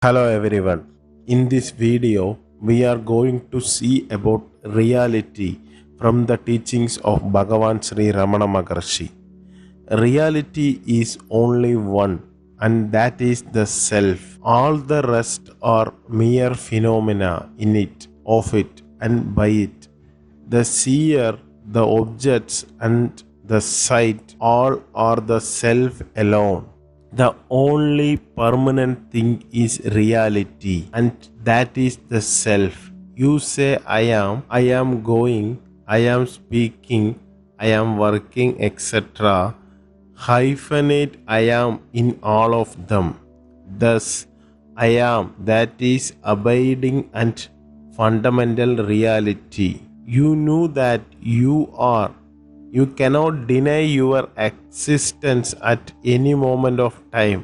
Hello everyone. In this video, we are going to see about reality from the teachings of Bhagavan Sri Ramana Maharshi. Reality is only one, and that is the self. All the rest are mere phenomena in it, of it, and by it. The seer, the objects, and the sight all are the self alone. The only permanent thing is reality, and that is the self. You say, I am going, I am speaking, I am working, etc. Hyphenate I am in all of them. Thus, I am, that is abiding and fundamental reality. You know that you are. You cannot deny your existence at any moment of time,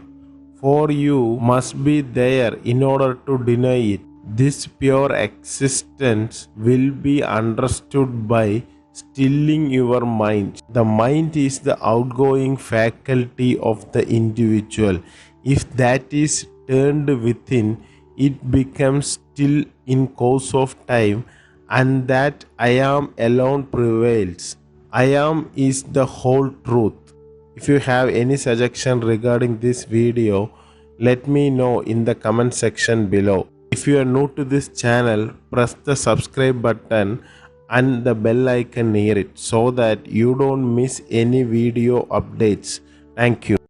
for you must be there in order to deny it. This pure existence will be understood by stilling your mind. The mind is the outgoing faculty of the individual. If that is turned within, it becomes still in course of time, and that I am alone prevails. I am is the whole truth. If you have any suggestion regarding this video, let me know in the comment section below. If you are new to this channel, press the subscribe button and the bell icon near it so that you don't miss any video updates. Thank you.